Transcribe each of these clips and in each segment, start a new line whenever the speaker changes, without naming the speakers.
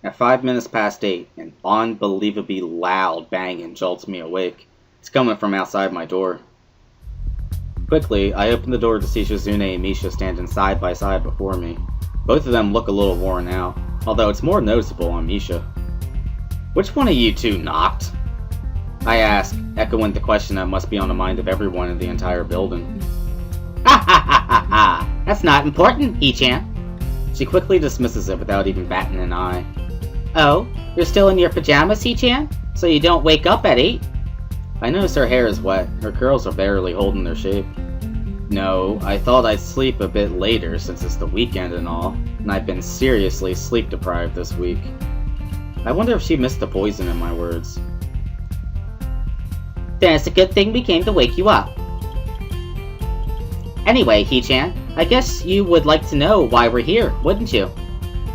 At 5 minutes past 8, an unbelievably loud banging jolts me awake. It's coming from outside my door. Quickly, I open the door to see Shizune and Misha standing side by side before me. Both of them look a little worn out, although it's more noticeable on Misha. "Which one of you two knocked?" I ask, echoing the question that must be on the mind of everyone in the entire building.
Ha ha ha ha ha! That's not important, Hee-chan.
She quickly dismisses it without even batting an eye.
Oh, you're still in your pajamas, Hee-chan? So you don't wake up at 8?
I notice her hair is wet, her curls are barely holding their shape. No, I thought I'd sleep a bit later since it's the weekend and all, and I've been seriously sleep deprived this week. I wonder if she missed the poison in my words.
Then it's a good thing we came to wake you up. Anyway, Hee-chan, I guess you would like to know why we're here, wouldn't you?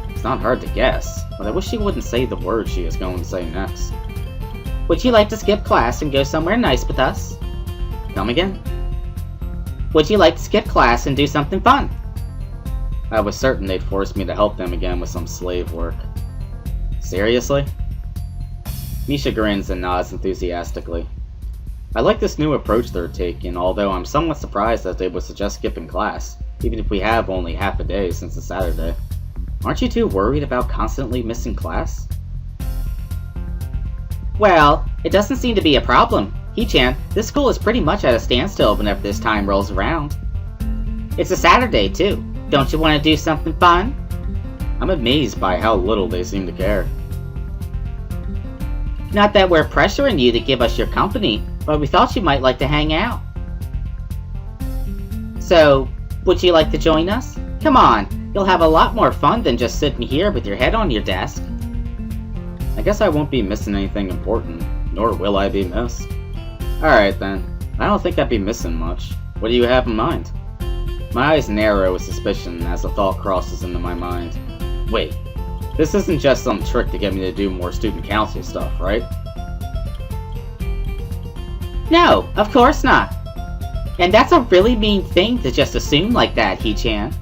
It's not hard to guess, but I wish she wouldn't say the word she is going to say next.
Would you like to skip class and go somewhere nice with us?
Come again?
Would you like to skip class and do something fun?
I was certain they'd force me to help them again with some slave work. Seriously? Misha grins and nods enthusiastically. I like this new approach they're taking, although I'm somewhat surprised that they would suggest skipping class, even if we have only half a day since it's Saturday. Aren't you too worried about constantly missing class?
Well, it doesn't seem to be a problem. Hee-chan, this school is pretty much at a standstill whenever this time rolls around. It's a Saturday, too. Don't you want to do something fun?
I'm amazed by how little they seem to care.
Not that we're pressuring you to give us your company, but we thought you might like to hang out. So, would you like to join us? Come on, you'll have a lot more fun than just sitting here with your head on your desk.
I guess I won't be missing anything important, nor will I be missed. Alright then, I don't think I'd be missing much. What do you have in mind? My eyes narrow with suspicion as the thought crosses into my mind. Wait, this isn't just some trick to get me to do more student council stuff, right?
No, of course not. And that's a really mean thing to just assume like that, Hee-chan.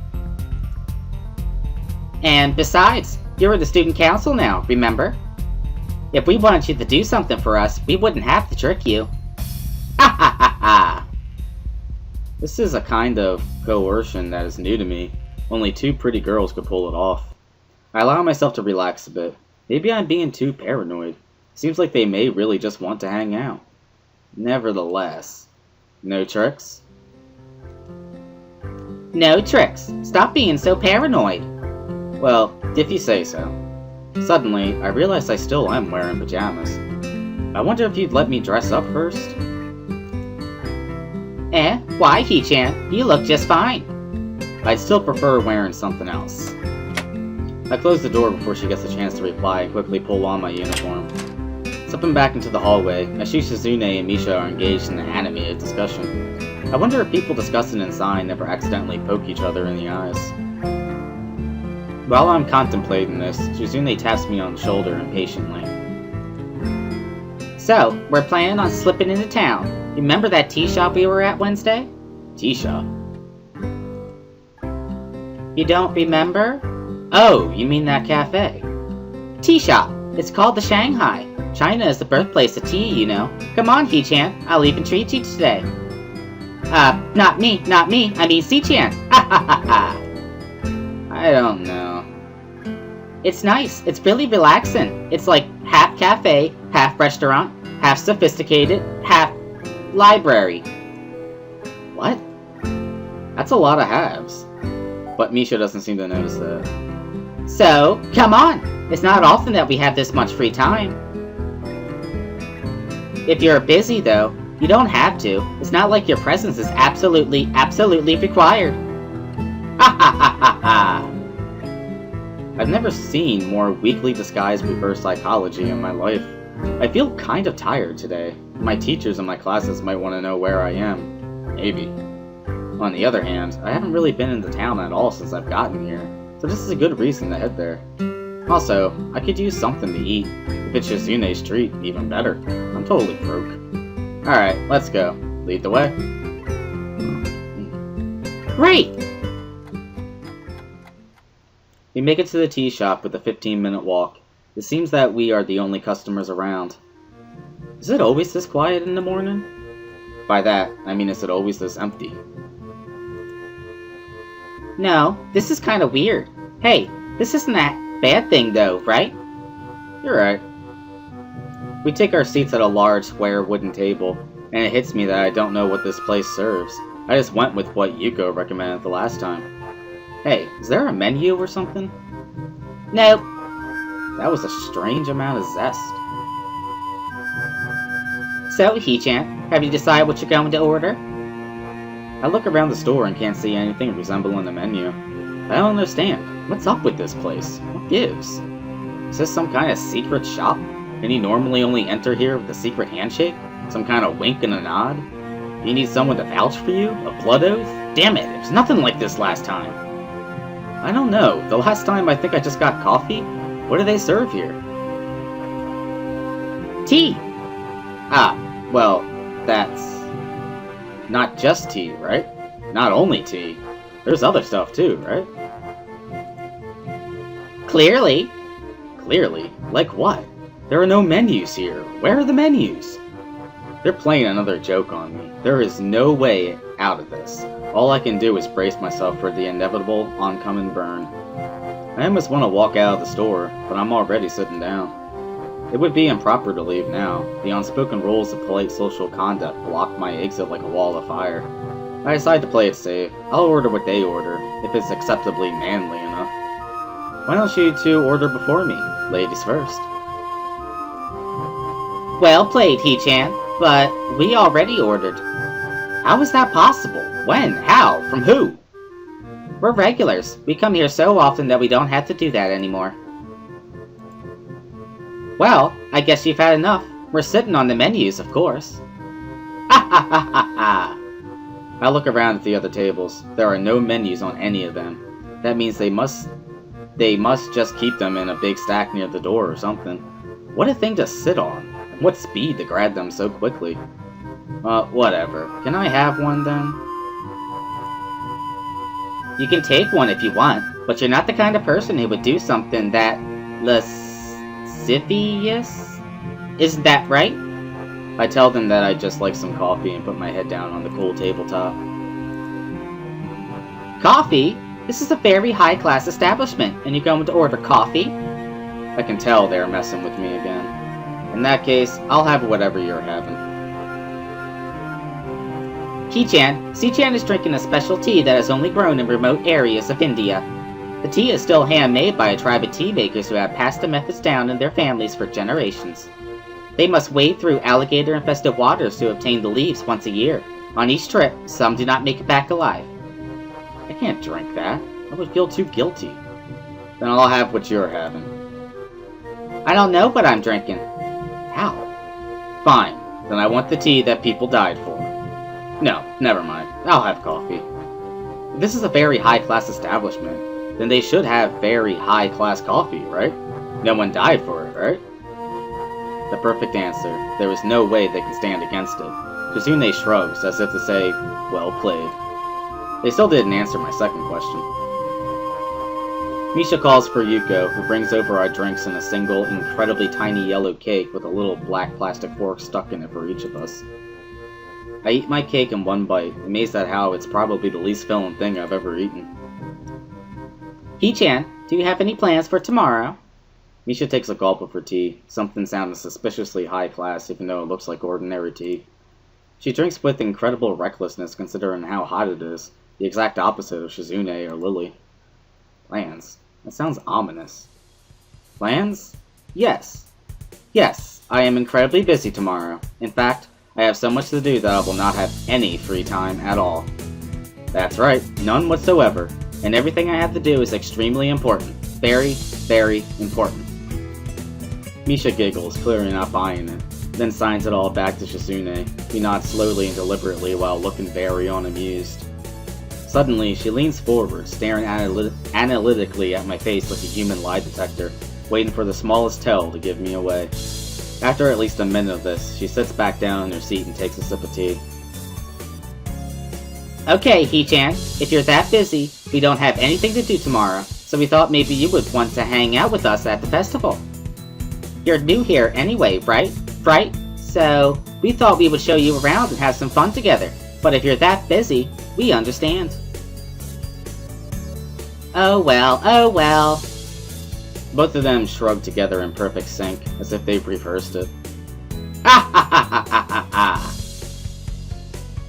And besides, you're in the student council now, remember? If we wanted you to do something for us, we wouldn't have to trick you. Ha ha ha ha!
This is a kind of coercion that is new to me. Only two pretty girls could pull it off. I allow myself to relax a bit. Maybe I'm being too paranoid. Seems like they may really just want to hang out. Nevertheless, no tricks?
No tricks. Stop being so paranoid.
Well, if you say so. Suddenly, I realize I still am wearing pajamas. I wonder if you'd let me dress up first?
Why, Hee-chan? You look just fine.
I'd still prefer wearing something else. I close the door before she gets a chance to reply and quickly pull on my uniform. Slipping back into the hallway, I see Shizune and Misha are engaged in an animated discussion. I wonder if people discussing inside ever accidentally poke each other in the eyes. While I'm contemplating this, Shizune taps me on the shoulder impatiently.
So, we're planning on slipping into town. Remember that tea shop we were at Wednesday?
Tea shop?
You don't remember?
Oh, you mean that cafe?
Tea shop. It's called the Shanghai. China is the birthplace of tea, you know. Come on, Hee-chan. I'll even treat you today. Not me. I mean C-chan. Ha ha ha ha.
I don't know.
It's nice. It's really relaxing. It's like half cafe, half restaurant, half sophisticated, half library.
What? That's a lot of halves. But Misha doesn't seem to notice that.
So, come on! It's not often that we have this much free time. If you're busy, though, you don't have to. It's not like your presence is absolutely required. Ha ha ha ha ha!
I've never seen more weakly disguised reverse psychology in my life. I feel kind of tired today. My teachers in my classes might want to know where I am. Maybe. On the other hand, I haven't really been into town at all since I've gotten here, so this is a good reason to head there. Also, I could use something to eat. If it's Shizune's treat, even better. I'm totally broke. Alright, let's go. Lead the way.
Great!
We make it to the tea shop with a 15-minute walk. It seems that we are the only customers around. Is it always this quiet in the morning? By that, I mean is it always this empty?
No, this is kind of weird. Hey, this isn't that bad thing though, right?
You're right. We take our seats at a large square wooden table, and it hits me that I don't know what this place serves. I just went with what Yuko recommended the last time. Hey, is there a menu or something?
Nope.
That was a strange amount of zest.
So, Hee-chan, have you decided what you're going to order?
I look around the store and can't see anything resembling a menu. I don't understand. What's up with this place? What gives? Is this some kind of secret shop? Can you normally only enter here with a secret handshake? Some kind of wink and a nod? You need someone to vouch for you? A blood oath? Damn it, it was nothing like this last time. I don't know. The last time I think I just got coffee. What do they serve here?
Tea!
Ah, well, that's not just tea, right? Not only tea. There's other stuff too, right?
Clearly.
Clearly? Like what? There are no menus here. Where are the menus? They're playing another joke on me. There is no way out of this. All I can do is brace myself for the inevitable oncoming burn. I almost want to walk out of the store, but I'm already sitting down. It would be improper to leave now. The unspoken rules of polite social conduct block my exit like a wall of fire. I decide to play it safe. I'll order what they order, if it's acceptably manly enough. Why don't you two order before me? Ladies first.
Well played, Hee-chan, but we already ordered.
How is that possible? When? How? From who?
We're regulars. We come here so often that we don't have to do that anymore. Well, I guess you've had enough. We're sitting on the menus, of course.
Ha ha ha ha ha! I look around at the other tables. There are no menus on any of them. That means they must just keep them in a big stack near the door or something. What a thing to sit on. And what speed to grab them so quickly. Whatever. Can I have one then?
You can take one if you want, but you're not the kind of person who would do something that lascivious? Isn't that right?
I tell them that I'd just like some coffee and put my head down on the cool tabletop.
Coffee? This is a very high-class establishment, and you're going to order coffee?
I can tell they're messing with me again. In that case, I'll have whatever you're having.
Hee-chan, C-chan is drinking a special tea that is only grown in remote areas of India. The tea is still handmade by a tribe of tea makers who have passed the methods down in their families for generations. They must wade through alligator-infested waters to obtain the leaves once a year. On each trip, some do not make it back alive.
I can't drink that. I would feel too guilty. Then I'll have what you're having.
I don't know what I'm drinking.
How? Fine. Then I want the tea that people died for. No, never mind. I'll have coffee. If this is a very high-class establishment, then they should have very high-class coffee, right? No one died for it, right? The perfect answer. There is no way they can stand against it. Shizune shrugs, as if to say, well played. They still didn't answer my second question. Misha calls for Yuko, who brings over our drinks in a single, incredibly tiny yellow cake with a little black plastic fork stuck in it for each of us. I eat my cake in one bite, amazed at how it's probably the least filling thing I've ever eaten.
Hee-chan, do you have any plans for tomorrow?
Misha takes a gulp of her tea, something sounding suspiciously high class even though it looks like ordinary tea. She drinks with incredible recklessness considering how hot it is, the exact opposite of Shizune or Lily. Plans? That sounds ominous. Plans? Yes. Yes, I am incredibly busy tomorrow. In fact, I have so much to do that I will not have any free time at all. That's right, none whatsoever. And everything I have to do is extremely important. Very, very important. Misha giggles, clearly not buying it, then signs it all back to Shizune, who nods slowly and deliberately while looking very unamused. Suddenly, she leans forward, staring analytically at my face like a human lie detector, waiting for the smallest tell to give me away. After at least a minute of this, she sits back down in her seat and takes a sip of tea.
Okay, Hee-chan, if you're that busy, we don't have anything to do tomorrow, so we thought maybe you would want to hang out with us at the festival. You're new here anyway, right? Right? So, we thought we would show you around and have some fun together. But if you're that busy, we understand. Oh well, oh well.
Both of them shrugged together in perfect sync, as if they've rehearsed it.
Ha ha ha ha ha ha ha!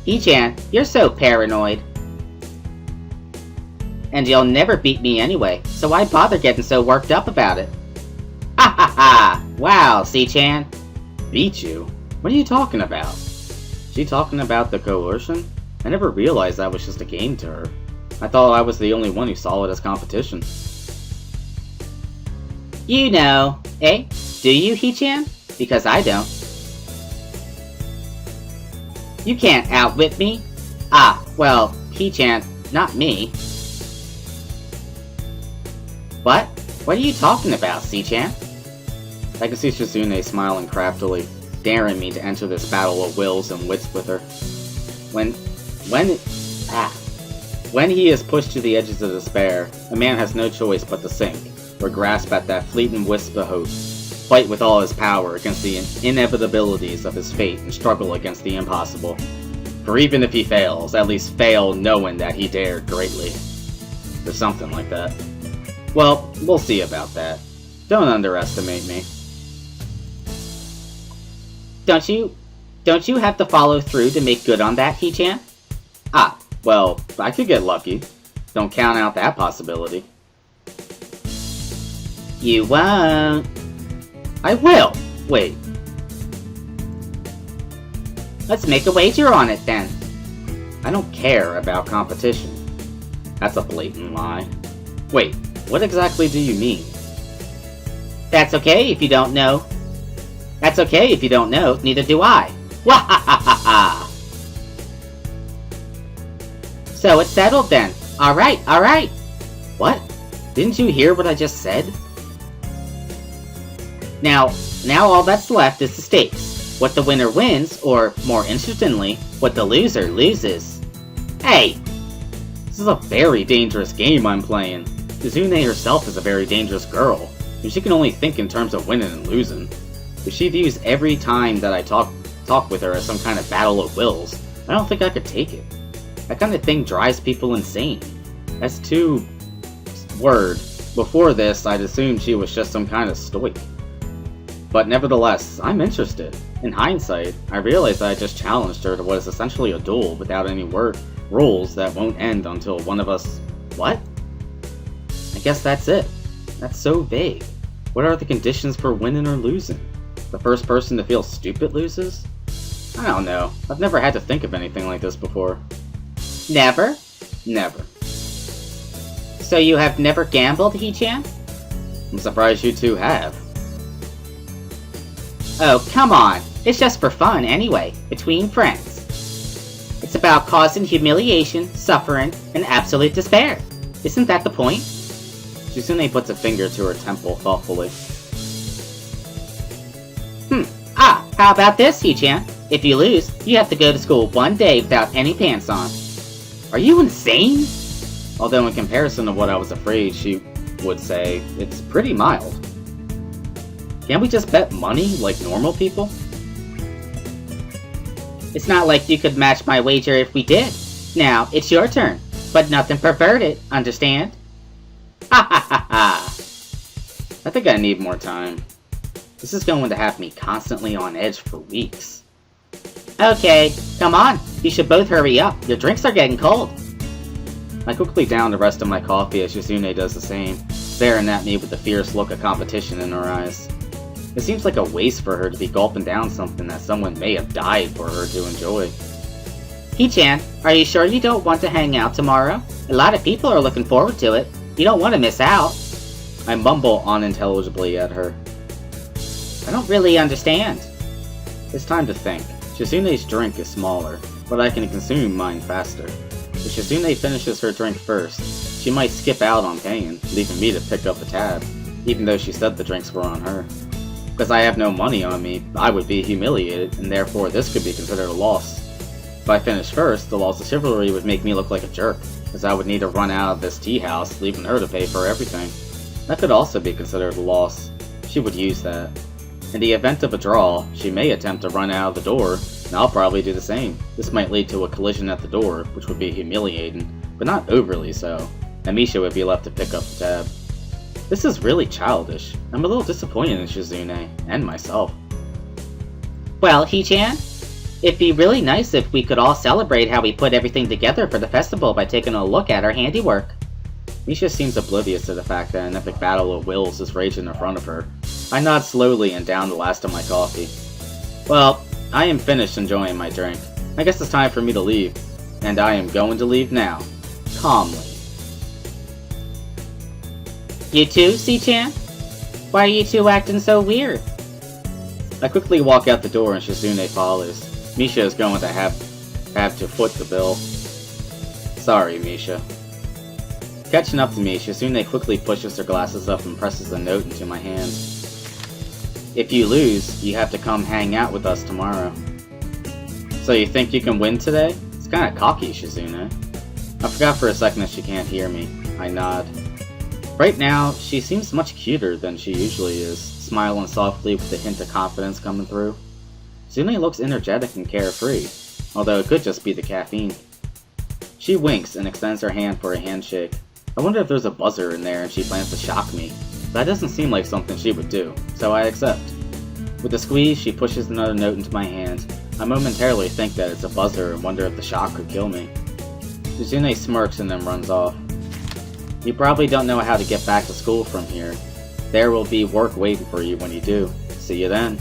Hee-chan, you're so paranoid. And you'll never beat me anyway, so why bother getting so worked up about it? Ha ha ha! Wow, C-chan.
Beat you? What are you talking about? She talking about the coercion? I never realized that was just a game to her. I thought I was the only one who saw it as competition.
You know, eh? Do you, Hee-chan? Because I don't. You can't outwit me. Ah, well, Hee-chan, not me. What? What are you talking about, C-chan?
I can see Shizune smiling craftily, daring me to enter this battle of wills and wits with her. When he is pushed to the edges of despair, a man has no choice but to sink, or grasp at that fleeting wisp of hope, fight with all his power against the inevitabilities of his fate and struggle against the impossible. For even if he fails, at least fail knowing that he dared greatly. Or something like that. Well, we'll see about that. Don't underestimate me.
Don't you have to follow through to make good on that, Hee-chan?
Ah, well, I could get lucky. Don't count out that possibility.
You won't.
I will! Wait.
Let's make a wager on it then.
I don't care about competition. That's a blatant lie. Wait, what exactly do you mean?
That's okay if you don't know. That's okay if you don't know, neither do I. Wahahaha! So it's settled then. Alright, alright.
What? Didn't you hear what I just said?
Now all that's left is the stakes. What the winner wins, or, more interestingly, what the loser loses. Hey!
This is a very dangerous game I'm playing. Shizune herself is a very dangerous girl, and she can only think in terms of winning and losing. If she views every time that I talk with her as some kind of battle of wills, I don't think I could take it. That kind of thing drives people insane. That's too... word. Before this, I'd assumed she was just some kind of stoic. But nevertheless, I'm interested. In hindsight, I realized that I just challenged her to what is essentially a duel without any rules that won't end until one of us... What? I guess that's it. That's so vague. What are the conditions for winning or losing? The first person to feel stupid loses? I don't know. I've never had to think of anything like this before.
Never?
Never.
So you have never gambled, Hee-chan?
I'm surprised you two have.
Oh, come on. It's just for fun anyway, between friends. It's about causing humiliation, suffering, and absolute despair. Isn't that the point?
Shizune puts a finger to her temple thoughtfully.
How about this, Hee-chan? If you lose, you have to go to school one day without any pants on.
Are you insane? Although in comparison to what I was afraid she would say, it's pretty mild. Can't we just bet money like normal people?
It's not like you could match my wager if we did. Now, it's your turn, but nothing perverted, understand?
Ha ha ha ha! I think I need more time. This is going to have me constantly on edge for weeks.
Okay, come on. You should both hurry up. Your drinks are getting cold.
I quickly down the rest of my coffee as Shizune does the same, staring at me with a fierce look of competition in her eyes. It seems like a waste for her to be gulping down something that someone may have died for her to enjoy.
Hee-chan, are you sure you don't want to hang out tomorrow? A lot of people are looking forward to it. You don't want to miss out.
I mumble unintelligibly at her.
I don't really understand.
It's time to think. Shizune's drink is smaller, but I can consume mine faster. If Shizune finishes her drink first, she might skip out on paying, leaving me to pick up the tab, even though she said the drinks were on her. Because I have no money on me, I would be humiliated, and therefore this could be considered a loss. If I finish first, the loss of chivalry would make me look like a jerk, as I would need to run out of this tea house, leaving her to pay for everything. That could also be considered a loss. She would use that. In the event of a draw, she may attempt to run out of the door, and I'll probably do the same. This might lead to a collision at the door, which would be humiliating, but not overly so, and Misha would be left to pick up the tab. This is really childish. I'm a little disappointed in Shizune, and myself.
Well, Hee-chan, it'd be really nice if we could all celebrate how we put everything together for the festival by taking a look at our handiwork.
Misha seems oblivious to the fact that an epic battle of wills is raging in front of her. I nod slowly and down the last of my coffee. Well, I am finished enjoying my drink. I guess it's time for me to leave. And I am going to leave now. Calmly.
You too, C-chan? Why are you two acting so weird?
I quickly walk out the door and Shizune follows. Misha is going to have to foot the bill. Sorry, Misha. Catching up to me, Shizune quickly pushes her glasses up and presses a note into my hand. If you lose, you have to come hang out with us tomorrow. So you think you can win today? It's kinda cocky, Shizune. I forgot for a second that she can't hear me. I nod. Right now, she seems much cuter than she usually is, smiling softly with a hint of confidence coming through. Shizune looks energetic and carefree, although it could just be the caffeine. She winks and extends her hand for a handshake. I wonder if there's a buzzer in there and she plans to shock me. That doesn't seem like something she would do, so I accept. With a squeeze, she pushes another note into my hand. I momentarily think that it's a buzzer and wonder if the shock could kill me. Shizune smirks and then runs off. You probably don't know how to get back to school from here. There will be work waiting for you when you do. See you then.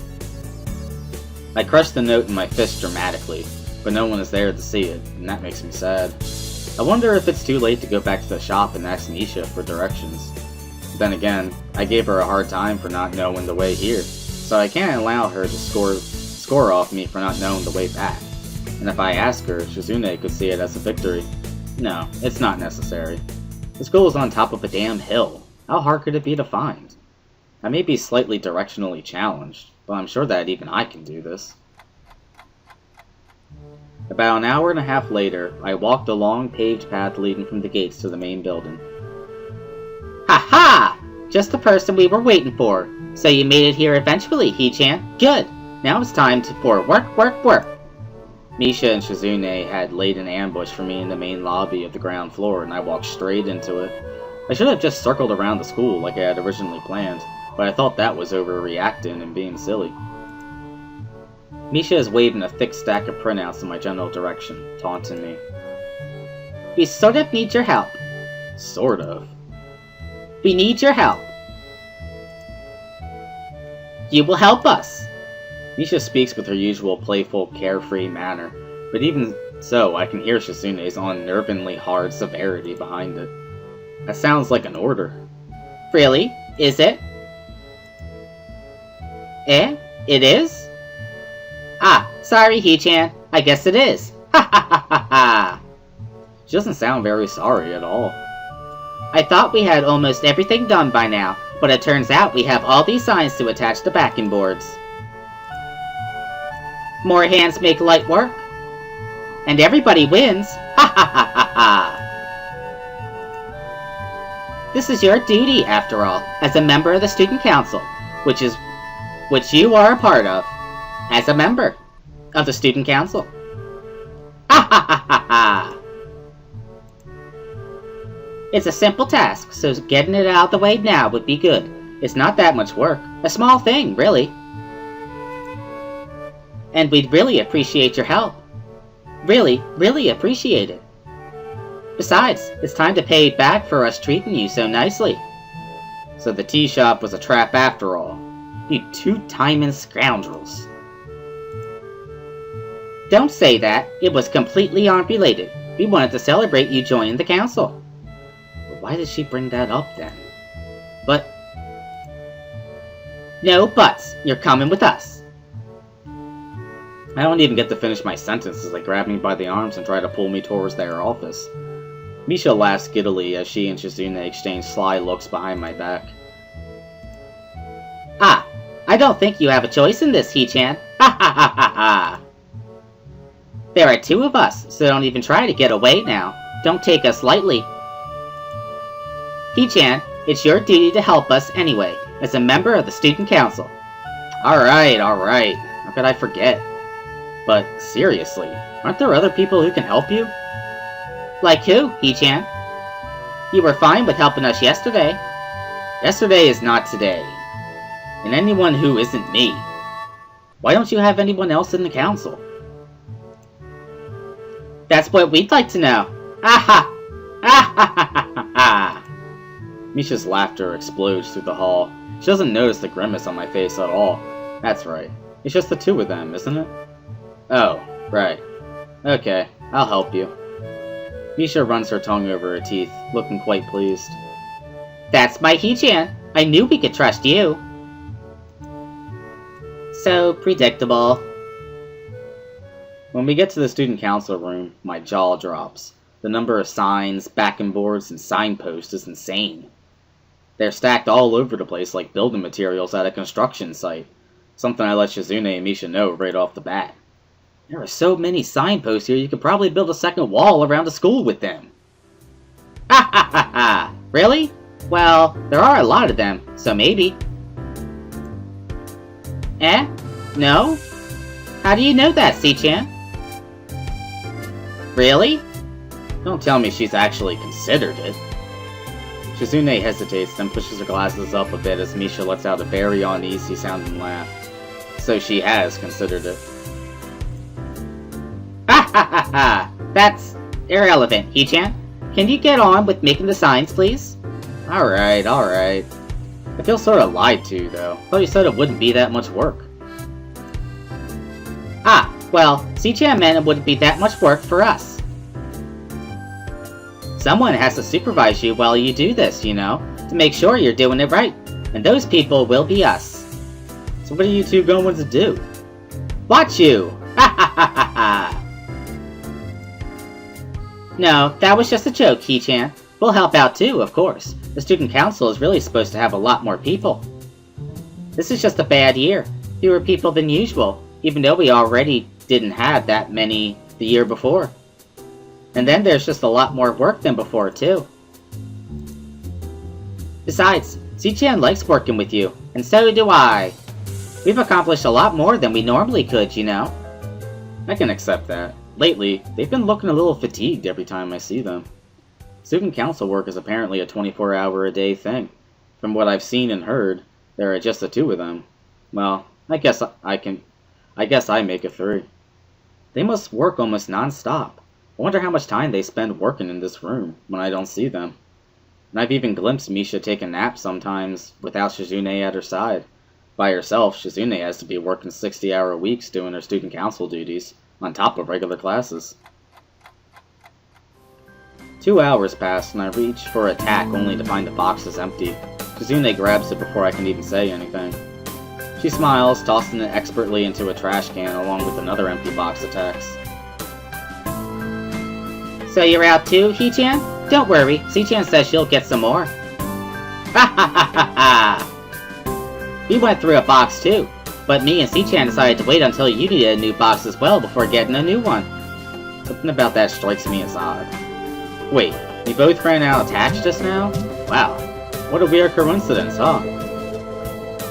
I crush the note in my fist dramatically, but no one is there to see it, and that makes me sad. I wonder if it's too late to go back to the shop and ask Misha for directions. Then again, I gave her a hard time for not knowing the way here, so I can't allow her to score off me for not knowing the way back. And if I ask her, Shizune could see it as a victory. No, it's not necessary. The school is on top of a damn hill. How hard could it be to find? I may be slightly directionally challenged, but I'm sure that even I can do this. About an hour and a half later, I walked a long paved path leading from the gates to the main building.
Ha-ha! Just the person we were waiting for. So you made it here eventually, Hee-chan. Good. Now it's time for work.
Misha and Shizune had laid an ambush for me in the main lobby of the ground floor, and I walked straight into it. I should have just circled around the school like I had originally planned, but I thought that was overreacting and being silly. Misha is waving a thick stack of printouts in my general direction, taunting me.
We sort of need your help.
Sort of.
We need your help. You will help us.
Misha speaks with her usual playful, carefree manner, but even so, I can hear Shizune's unnervingly hard severity behind it. That sounds like an order.
Really? Is it? It is? Ah, sorry, Hee-chan. I guess it is. Ha ha ha ha ha!
She doesn't sound very sorry at all.
I thought we had almost everything done by now, but it turns out we have all these signs to attach to backing boards. More hands make light work. And everybody wins. Ha ha ha ha ha! This is your duty, after all, as a member of the student council, which you are a part of, as a member of the student council. Ha ha ha ha ha! It's a simple task, so getting it out of the way now would be good. It's not that much work. A small thing, really. And we'd really appreciate your help. Really, really appreciate it. Besides, it's time to pay back for us treating you so nicely.
So the tea shop was a trap after all.
You two-timing scoundrels. Don't say that. It was completely unrelated. We wanted to celebrate you joining the council.
Well, why did she bring that up then?
But... No buts. You're coming with us.
I don't even get to finish my sentence as they grab me by the arms and try to pull me towards their office. Misha laughs giddily as she and Shizune exchange sly looks behind my back.
Ah, I don't think you have a choice in this, Hee-chan. Ha ha ha ha ha! There are two of us, so don't even try to get away now. Don't take us lightly. Hee-chan, it's your duty to help us anyway, as a member of the student council.
Alright. How could I forget? But seriously, aren't there other people who can help you?
Like who, He-chan? You were fine with helping us yesterday.
Yesterday is not today. And anyone who isn't me. Why don't you have anyone else in the council?
That's what we'd like to know. Aha! Ah ha ha ha ha!
Misha's laughter explodes through the hall. She doesn't notice the grimace on my face at all. That's right. It's just the two of them, isn't it? Oh, right. Okay, I'll help you. Misha runs her tongue over her teeth, looking quite pleased.
That's my He-chan. I knew we could trust you. So predictable.
When we get to the student council room, my jaw drops. The number of signs, backing boards, and signposts is insane. They're stacked all over the place like building materials at a construction site. Something I let Shizune and Misha know right off the bat. There are so many signposts here you could probably build a second wall around the school with them.
Ha ha ha ha! Really? Well, there are a lot of them, so maybe. Eh? No? How do you know that, C-chan? Really?
Don't tell me she's actually considered it. Shizune hesitates, then pushes her glasses up a bit as Misha lets out a very uneasy sounding laugh. So she has considered it.
Ha ha ha ha! That's irrelevant, He-chan. Can you get on with making the signs, please?
Alright. I feel sort of lied to, though. I thought you said it wouldn't be that much work.
Ah, well, C-chan meant it wouldn't be that much work for us. Someone has to supervise you while you do this, you know, to make sure you're doing it right. And those people will be us.
So what are you two going to do?
Watch you! Ha ha ha ha ha! No, that was just a joke, He-chan. We'll help out too, of course. The student council is really supposed to have a lot more people. This is just a bad year. Fewer people than usual, even though we already didn't have that many the year before. And then there's just a lot more work than before, too. Besides, C-chan likes working with you, and so do I. We've accomplished a lot more than we normally could, you know.
I can accept that. Lately, they've been looking a little fatigued every time I see them. Student council work is apparently a 24-hour-a-day thing. From what I've seen and heard, there are just the two of them. Well, I guess I make it 3. They must work almost non-stop. I wonder how much time they spend working in this room when I don't see them. And I've even glimpsed Misha take a nap sometimes without Shizune at her side. By herself, Shizune has to be working 60-hour weeks doing her student council duties, on top of regular classes. 2 hours pass and I reach for a tack only to find the box is empty. Shizune grabs it before I can even say anything. She smiles, tossing it expertly into a trash can along with another empty box of tacks.
So you're out too, He-chan? Don't worry, C-chan says she'll get some more. Ha ha ha ha ha! We went through a box too, but me and C-chan decided to wait until you needed a new box as well before getting a new one.
Something about that strikes me as odd. Wait, we both ran out of tacks just now? Wow, what a weird coincidence, huh?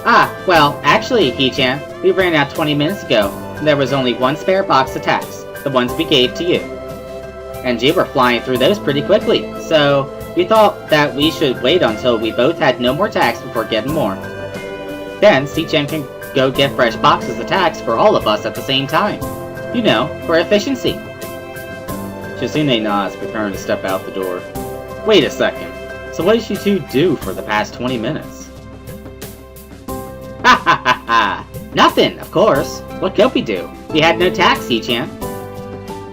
Ah, well, actually, He-chan, we ran out 20 minutes ago, and there was only one spare box of tacks, the ones we gave to you. And you were flying through those pretty quickly, so we thought that we should wait until we both had no more tacks before getting more. Then C-chan can go get fresh boxes of tacks for all of us at the same time. You know, for efficiency.
Shizune nods, preparing to step out the door. Wait a second, so what did you two do for the past 20 minutes?
Ha ha ha ha! Nothing, of course. What could we do? We had no tacks, C-chan.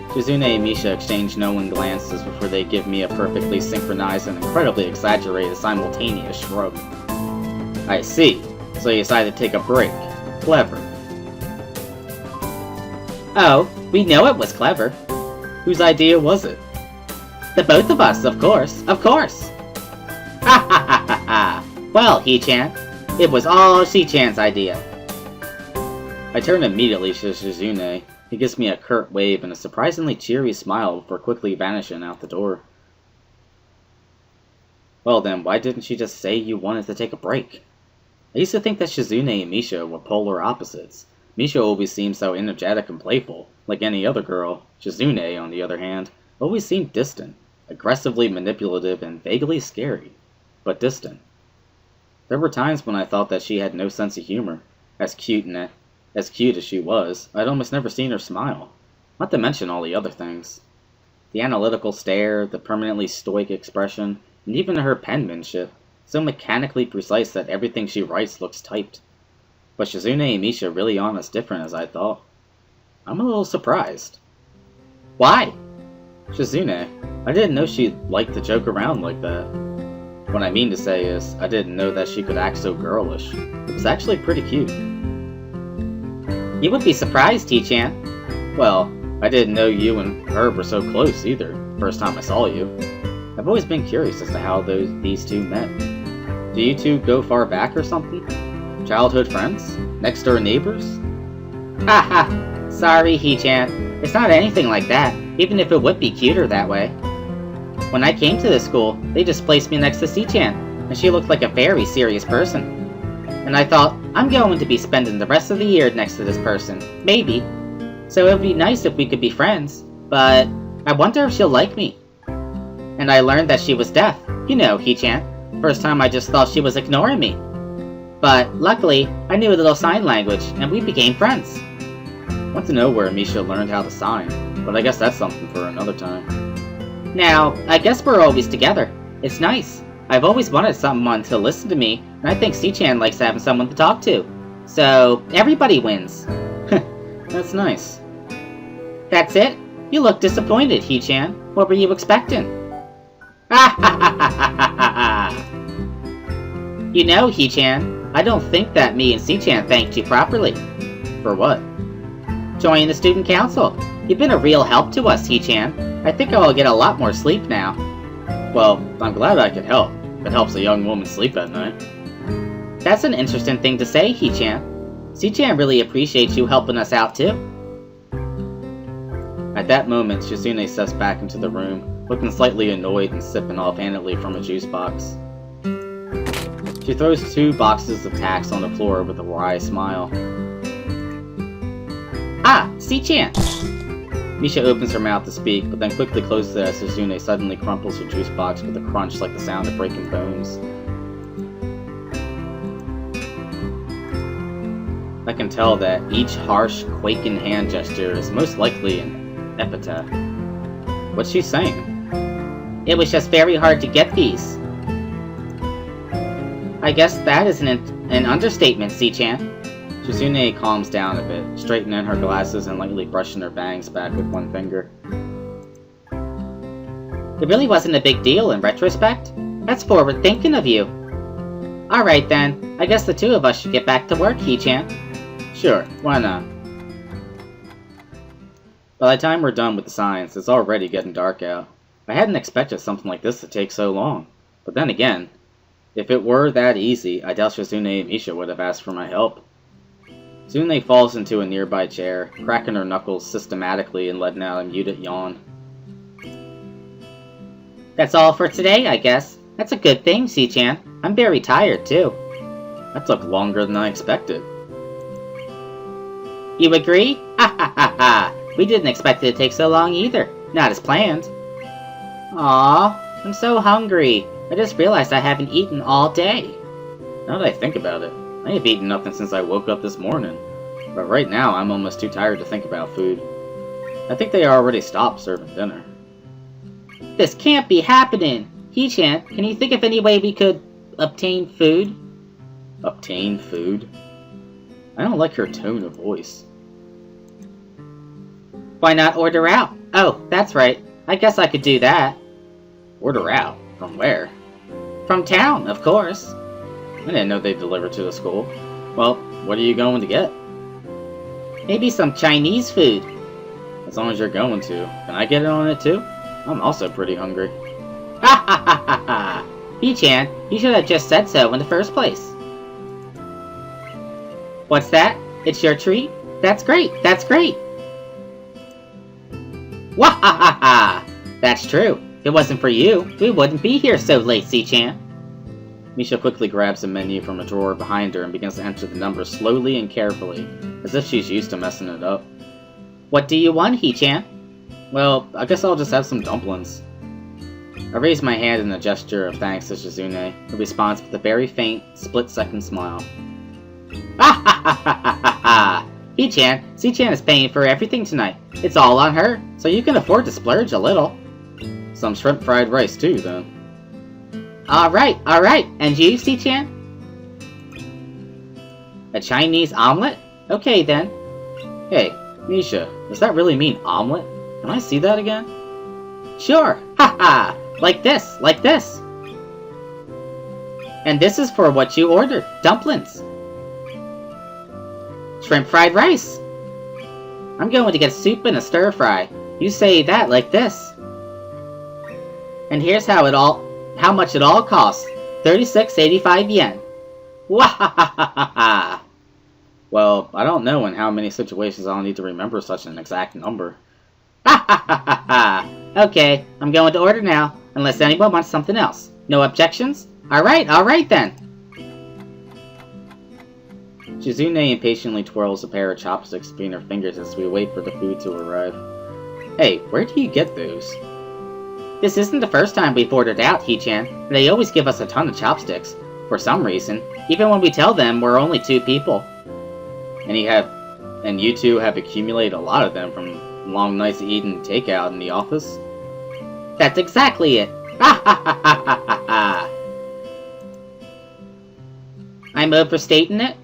Shizune and Misha exchange knowing glances before they give me a perfectly synchronized and incredibly exaggerated simultaneous shrug. I see. So you decided to take a break. Clever.
Oh, we know it was clever.
Whose idea was it?
The both of us, of course. Of course. Ha ha ha ha ha! Well, He-chan, it was all C-chan's idea.
I turn immediately to Shizune. He gives me a curt wave and a surprisingly cheery smile before quickly vanishing out the door. Well then, why didn't you just say you wanted to take a break? I used to think that Shizune and Misha were polar opposites. Misha always seemed so energetic and playful, like any other girl. Shizune, on the other hand, always seemed distant, aggressively manipulative and vaguely scary, but distant. There were times when I thought that she had no sense of humor. As cute as she was, I'd almost never seen her smile. Not to mention all the other things. The analytical stare, the permanently stoic expression, and even her penmanship, so mechanically precise that everything she writes looks typed. But Shizune and Misha really aren't as different as I thought. I'm a little surprised.
Why?
Shizune, I didn't know she liked to joke around like that. What I mean to say is, I didn't know that she could act so girlish. It was actually pretty cute.
You would be surprised, T-chan.
Well, I didn't know you and her were so close either, first time I saw you. I've always been curious as to how these two met. Do you two go far back or something? Childhood friends? Next door neighbors?
Haha, sorry, He-chan. It's not anything like that, even if it would be cuter that way. When I came to this school, they just placed me next to C-chan, and she looked like a very serious person. And I thought, I'm going to be spending the rest of the year next to this person, maybe. So it would be nice if we could be friends, but I wonder if she'll like me. And I learned that she was deaf. You know, He-chan. First time I just thought she was ignoring me. But luckily, I knew a little sign language, and we became friends.
I want to know where Misha learned how to sign, but I guess that's something for another time.
Now, I guess we're always together. It's nice. I've always wanted someone to listen to me, and I think C-chan likes having someone to talk to. So, everybody wins.
That's nice.
That's it? You look disappointed, He-chan. What were you expecting? You know, He-chan, I don't think that me and C-chan thanked you properly.
For what?
Joining the student council. You've been a real help to us, He-chan. I think I'll get a lot more sleep now.
Well, I'm glad I could help. It helps a young woman sleep at night.
That's an interesting thing to say, He-chan. C-chan really appreciates you helping us out too.
At that moment, Shizune steps back into the room, looking slightly annoyed and sipping offhandedly from a juice box. She throws 2 boxes of tacks on the floor with a wry smile.
Ah, C-chan!
Misha opens her mouth to speak, but then quickly closes it as Shizune suddenly crumples her juice box with a crunch like the sound of breaking bones. I can tell that each harsh, quaking hand gesture is most likely an epithet. What's she saying?
It was just very hard to get these. I guess that is an understatement, C-chan.
Shizune calms down a bit, straightening her glasses and lightly brushing her bangs back with one finger.
It really wasn't a big deal in retrospect. That's forward thinking of you. Alright then, I guess the two of us should get back to work, He-chan.
Sure, why not? By the time we're done with the science, it's already getting dark out. I hadn't expected something like this to take so long. But then again, if it were that easy, I doubt Shizune and Misha would have asked for my help. Shizune falls into a nearby chair, cracking her knuckles systematically and letting out a muted yawn.
That's all for today, I guess. That's a good thing, C-chan. I'm very tired, too.
That took longer than I expected.
You agree? Ha ha ha ha! We didn't expect it to take so long either. Not as planned. Aww, I'm so hungry. I just realized I haven't eaten all day.
Now that I think about it, I have eaten nothing since I woke up this morning. But right now, I'm almost too tired to think about food. I think they already stopped serving dinner.
This can't be happening. He-chan, can you think of any way we could obtain food?
Obtain food? I don't like her tone of voice.
Why not order out? Oh, that's right. I guess I could do that.
Order out? From where?
From town, of course.
I didn't know they delivered to the school. Well, what are you going to get?
Maybe some Chinese food.
As long as you're going to. Can I get in on it too? I'm also pretty hungry.
Ha ha ha ha ha! He-chan, you should have just said so in the first place. What's that? It's your treat? That's great, that's great! Wah ha ha ha! That's true. If it wasn't for you, we wouldn't be here so late, C-chan.
Misha quickly grabs a menu from a drawer behind her and begins to enter the numbers slowly and carefully, as if she's used to messing it up.
What do you want, He-chan?
Well, I guess I'll just have some dumplings. I raise my hand in a gesture of thanks to Shizune, who responds with a very faint, split-second smile.
Ha ha ha ha ha ha! He-chan, C-chan is paying for everything tonight. It's all on her, so you can afford to splurge a little.
Some shrimp fried rice too, then.
Alright, and you, C-chan? A Chinese omelet? Okay then.
Hey, Misha, does that really mean omelet? Can I see that again?
Sure, haha! Like this. And this is for what you ordered, dumplings. Shrimp fried rice. I'm going to get soup and a stir fry. You say that like this. And here's how much it all costs. 36.85 yen. Wahahaha!
Well, I don't know in how many situations I'll need to remember such an exact number.
Ha! Okay, I'm going to order now, unless anyone wants something else. No objections? Alright then.
Shizune impatiently twirls a pair of chopsticks between her fingers as we wait for the food to arrive. Hey, where do you get those?
This isn't the first time we've ordered out, He-chan. They always give us a ton of chopsticks, for some reason, even when we tell them we're only 2 people.
And you two have accumulated a lot of them from long nights eating takeout in the office?
That's exactly it. Ha! I'm overstating it?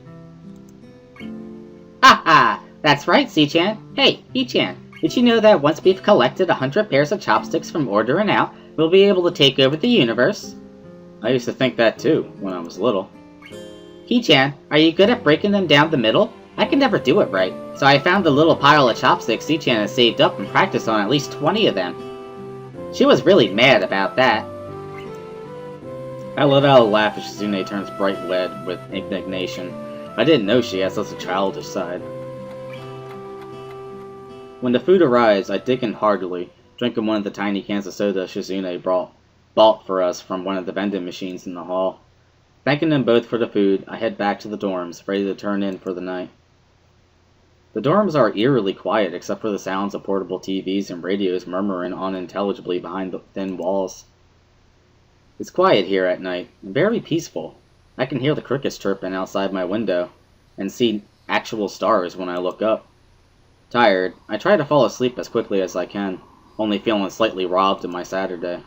Ha! That's right, C-chan. Hey, He-chan, did you know that once we've collected 100 pairs of chopsticks from ordering out, we'll be able to take over the universe?
I used to think that too, when I was little.
He-chan, are you good at breaking them down the middle? I can never do it right, so I found a little pile of chopsticks C-chan has saved up and practiced on at least 20 of them. She was really mad about that.
I let out a laugh as Shizune turns bright red with indignation. I didn't know she had such a childish side. When the food arrives, I dig in heartily, drinking one of the tiny cans of soda Shizune bought for us from one of the vending machines in the hall. Thanking them both for the food, I head back to the dorms, ready to turn in for the night. The dorms are eerily quiet except for the sounds of portable TVs and radios murmuring unintelligibly behind the thin walls. It's quiet here at night, and very peaceful. I can hear the crickets chirping outside my window, and see actual stars when I look up. Tired, I try to fall asleep as quickly as I can, only feeling slightly robbed of my Saturday.